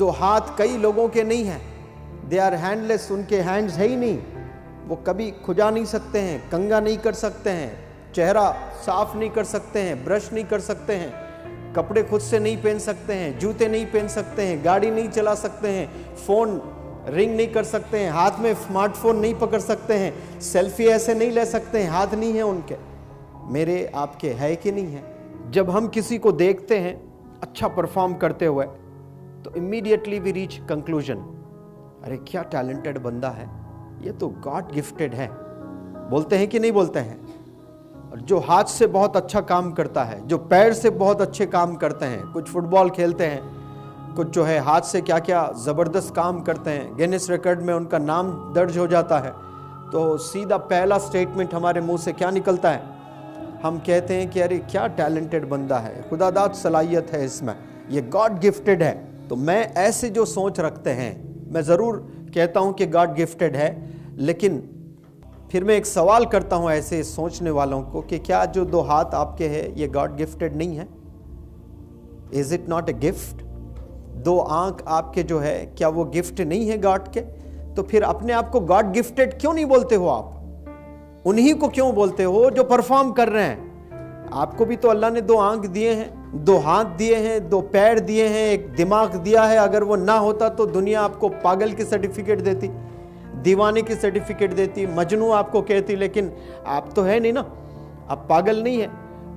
दो हाथ कई लोगों के नहीं हैं, दे आर हैंडलेस, उनके हैंड्स है ही नहीं, वो कभी खुजा नहीं सकते हैं, कंघा नहीं कर सकते हैं, चेहरा साफ नहीं कर सकते हैं, ब्रश नहीं कर सकते हैं, कपड़े खुद से नहीं पहन सकते हैं, जूते नहीं पहन सकते हैं, गाड़ी नहीं चला सकते हैं, फोन रिंग नहीं कर सकते हैं, हाथ में स्मार्टफोन नहीं पकड़ सकते हैं, सेल्फी ऐसे नहीं ले सकते हैं, हाथ नहीं है उनके। मेरे आपके है कि नहीं है? जब हम किसी को देखते हैं अच्छा परफॉर्म करते हुए तो इमीडिएटली वी रीच कंक्लूजन, अरे क्या टैलेंटेड बंदा है, ये तो गॉड गिफ्टेड है। बोलते हैं कि नहीं बोलते हैं? और जो हाथ से बहुत अच्छा काम करता है, जो पैर से बहुत अच्छे काम करते हैं, कुछ फुटबॉल खेलते हैं, कुछ जो है हाथ से क्या क्या ज़बरदस्त काम करते हैं, गिनीज रिकॉर्ड में उनका नाम दर्ज हो जाता है, तो सीधा पहला स्टेटमेंट हमारे मुंह से क्या निकलता है? हम कहते हैं कि अरे क्या टैलेंटेड बंदा है, खुदादाद सलाहियत है इसमें, ये गॉड गिफ्टेड है। तो मैं ऐसे जो सोच रखते हैं, मैं ज़रूर कहता हूं कि गॉड गिफ्टेड है, लेकिन फिर मैं एक सवाल करता हूं ऐसे सोचने वालों को कि क्या जो दो हाथ आपके हैं ये गॉड गिफ्टेड नहीं है? Is it not a gift? दो आंख आपके जो है, क्या वो गिफ्ट नहीं है गॉड के? तो फिर अपने आप को गॉड गिफ्टेड क्यों नहीं बोलते हो आप? उन्हीं को क्यों बोलते हो जो परफॉर्म कर रहे हैं? आपको भी तो अल्लाह ने दो आंख दिए हैं, दो हाथ दिए हैं, दो पैर दिए हैं, एक दिमाग दिया है। अगर वो ना होता तो दुनिया आपको पागल की सर्टिफिकेट देती, दीवाने की सर्टिफिकेट देती, मजनू आपको कहती, लेकिन आप तो है नहीं ना, आप पागल नहीं है,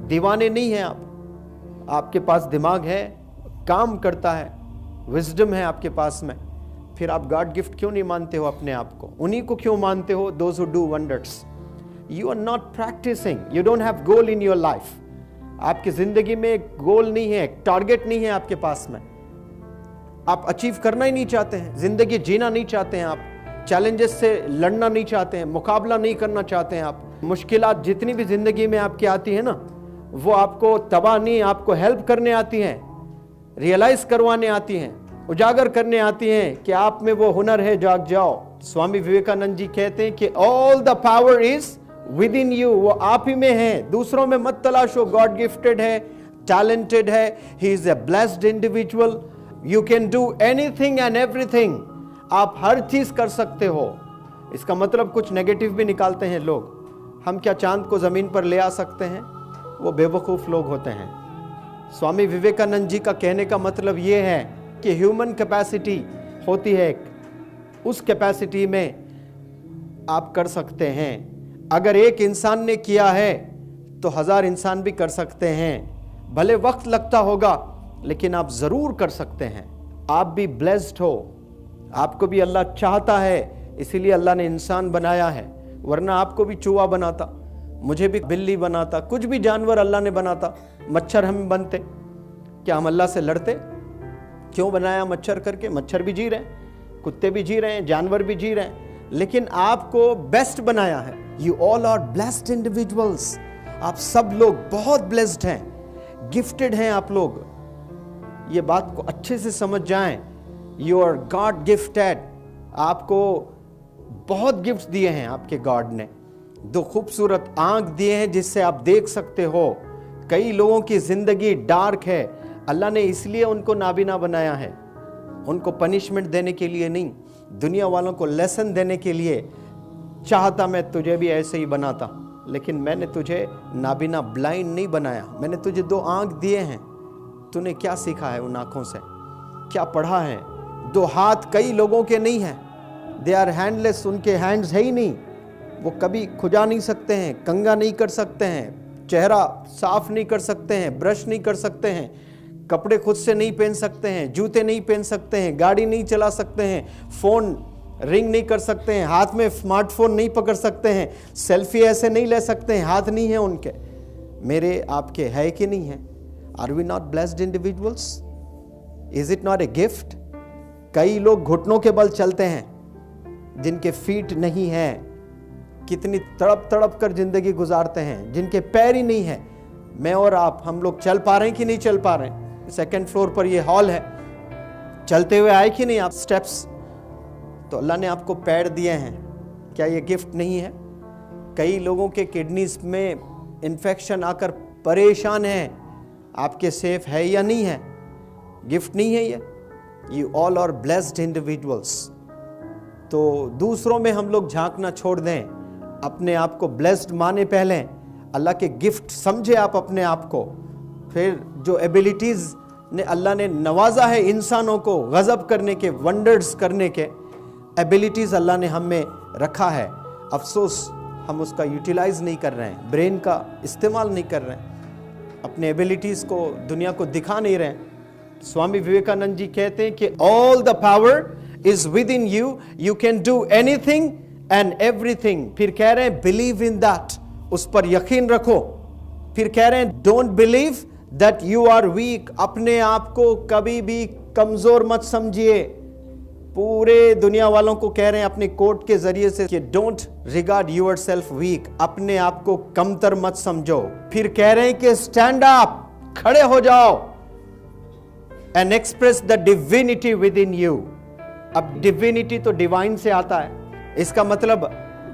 दीवाने नहीं है आप। आपके पास दिमाग है, काम करता है, विजडम है आपके पास में। फिर आप गॉड गिफ्ट क्यों नहीं मानते हो अपने आप को? उन्हीं को क्यों मानते हो? Those who do wonders. You are not practicing. You don't have goal in your life. आपकी जिंदगी में एक गोल नहीं है, एक टारगेट नहीं है आपके पास में। आप अचीव करना ही नहीं चाहते हैं, जिंदगी जीना नहीं चाहते हैं, आप चैलेंजेस से लड़ना नहीं चाहते हैं, मुकाबला नहीं करना चाहते हैं। आप मुश्किलात जितनी भी जिंदगी में आपकी आती है ना, वो आपको तबाह नहीं, आपको हेल्प करने आती हैं, रियलाइज करवाने आती हैं, उजागर करने आती हैं कि आप में वो हुनर है, जाग जाओ। स्वामी विवेकानंद जी कहते हैं कि all the power is with in you, वो आप ही में है, दूसरों में मत तलाशो। गॉड गिफ्टेड है, टैलेंटेड है, he is a blessed individual, you can do anything and everything. आप हर चीज कर सकते हो। इसका मतलब कुछ नेगेटिव भी निकालते हैं लोग, हम क्या चांद को जमीन पर ले आ सकते हैं? वो बेवकूफ लोग होते हैं। स्वामी विवेकानंद जी का कहने का मतलब ये है कि ह्यूमन कैपेसिटी होती है एक, उस कैपेसिटी में आप कर सकते हैं। अगर एक इंसान ने किया है तो 1000 इंसान भी कर सकते हैं। भले वक्त लगता होगा, लेकिन आप जरूर कर सकते हैं। आप भी ब्लेस्ड हो, आपको भी अल्लाह चाहता है, इसीलिए अल्लाह ने इंसान बनाया है। वरना आपको भी चूहा बनाता, मुझे भी बिल्ली बनाता, कुछ भी जानवर अल्लाह ने बनाता। मच्छर हम बनते, क्या हम अल्लाह से लड़ते? क्यों बनाया मच्छर करके? मच्छर भी जी रहे हैं, कुत्ते भी जी रहे हैं, जानवर भी जी रहे हैं, लेकिन आपको बेस्ट बनाया है। You all are blessed individuals. आप सब लोग बहुत ब्लेस्ड हैं, गिफ्टेड हैं आप लोग। ये बात को अच्छे से समझ जाएं, यू आर गॉड गिफ्टेड। आपको बहुत गिफ्ट दिए हैं आपके गॉड ने। दो खूबसूरत आंख दिए हैं जिससे आप देख सकते हो। कई लोगों की जिंदगी डार्क है, अल्लाह ने इसलिए उनको नाबीना बनाया है, उनको पनिशमेंट देने के लिए नहीं, दुनिया वालों को लेसन देने के लिए। चाहता मैं तुझे भी ऐसे ही बनाता, लेकिन मैंने तुझे नाबीना ब्लाइंड नहीं बनाया। मैंने तुझे दो आंख दिए हैं, तूने क्या सीखा है उन आंखों से? क्या पढ़ा है? दो हाथ कई लोगों के नहीं हैं, दे आर हैंडलेस, उनके हैंड्स है ही नहीं, वो कभी खुजा नहीं सकते हैं, कंघा नहीं कर सकते हैं, चेहरा साफ नहीं कर सकते हैं, ब्रश नहीं कर सकते हैं, कपड़े खुद से नहीं पहन सकते हैं, जूते नहीं पहन सकते हैं, गाड़ी नहीं चला सकते हैं, फोन रिंग नहीं कर सकते हैं, हाथ में स्मार्टफोन नहीं पकड़ सकते हैं, सेल्फी ऐसे नहीं ले सकते हैं, हाथ नहीं है उनके। मेरे आपके है कि नहीं है? Are we not blessed individuals? Is it not a gift? कई लोग घुटनों के बल चलते हैं, जिनके फीट नहीं है, कितनी तड़प तड़प कर जिंदगी गुजारते हैं, जिनके पैर ही नहीं है। मैं और आप, हम लोग चल पा रहे हैं कि नहीं चल पा रहे हैं? 2nd फ्लोर पर ये हॉल है, चलते हुए आए कि नहीं आप स्टेप्स? तो अल्लाह ने आपको पैर दिए हैं, क्या ये गिफ्ट नहीं है? कई लोगों के किडनीज में इन्फेक्शन आकर परेशान हैं, आपके सेफ है या नहीं है? गिफ्ट नहीं है ये? You all are blessed individuals. तो दूसरों में हम लोग झांकना छोड़ दें, अपने आप को ब्लेस्ड माने पहले, अल्लाह के गिफ्ट समझे आप अपने आप को। फिर जो एबिलिटीज़ ने अल्लाह ने नवाजा है इंसानों को गज़ब करने के, वंडर्स करने के, एबिलिटीज़ अल्लाह ने हम में रखा है। अफसोस हम उसका यूटिलाइज नहीं कर रहे हैं, ब्रेन का इस्तेमाल नहीं कर रहे हैं, अपने एबिलिटीज़ को दुनिया को दिखा नहीं रहे हैं। स्वामी विवेकानंद जी कहते हैं कि all the power is with in you, you can do anything and everything. फिर कह रहे हैं बिलीव इन दैट, उस पर यकीन रखो। फिर कह रहे हैं don't believe that you are weak, अपने आप को कभी भी कमजोर मत समझिए। पूरे दुनिया वालों को कह रहे हैं अपने कोट के जरिए से कि don't regard yourself weak, अपने आप को कमतर मत समझो। फिर कह रहे हैं कि स्टैंड अप, खड़े हो जाओ, and express the divinity with in you. अब डिविनिटी तो डिवाइन से आता है, इसका मतलब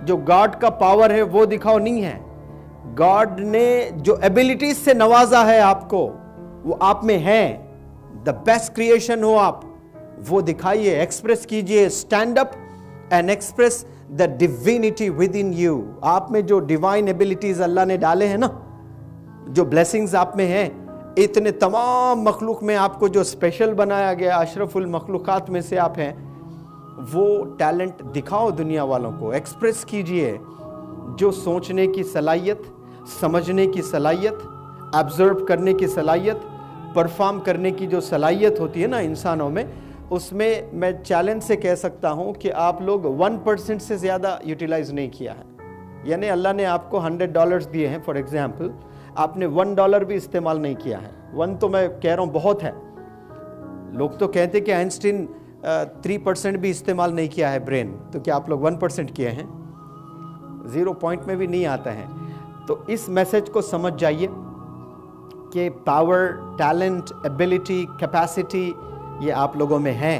जो गॉड का पावर है वो दिखाओ नहीं है। गॉड ने जो एबिलिटीज से नवाजा है आपको, वो आप में है। द बेस्ट क्रिएशन हो आप, वो दिखाइए, एक्सप्रेस कीजिए। Stand up and express the divinity with in you. आप में जो डिवाइन एबिलिटीज अल्लाह ने डाले हैं ना, जो ब्लेसिंग्स आप में हैं, इतने तमाम मखलूक में आपको जो स्पेशल बनाया गया, अशरफुल मखलूकात में से आप हैं, वो टैलेंट दिखाओ दुनिया वालों को, एक्सप्रेस कीजिए। जो सोचने की सलाहियत, समझने की सलाहियत, ऑब्जर्व करने की सलाहियत, परफॉर्म करने की जो सलाहियत होती है ना इंसानों में, उसमें मैं चैलेंज से कह सकता हूं कि आप लोग 1% से ज़्यादा यूटिलाइज नहीं किया है। यानी अल्लाह ने आपको $100 दिए हैं फॉर एग्जाम्पल, आपने $1 भी इस्तेमाल नहीं किया है। 1 तो मैं कह रहा हूँ बहुत है। लोग तो कहते हैं कि आइंस्टीन 3% भी इस्तेमाल नहीं किया है ब्रेन, तो क्या आप लोग 1% किए हैं? 0 पॉइंट में भी नहीं आता है। तो इस मैसेज को समझ जाइए कि पावर, टैलेंट, एबिलिटी, कैपेसिटी ये आप लोगों में है।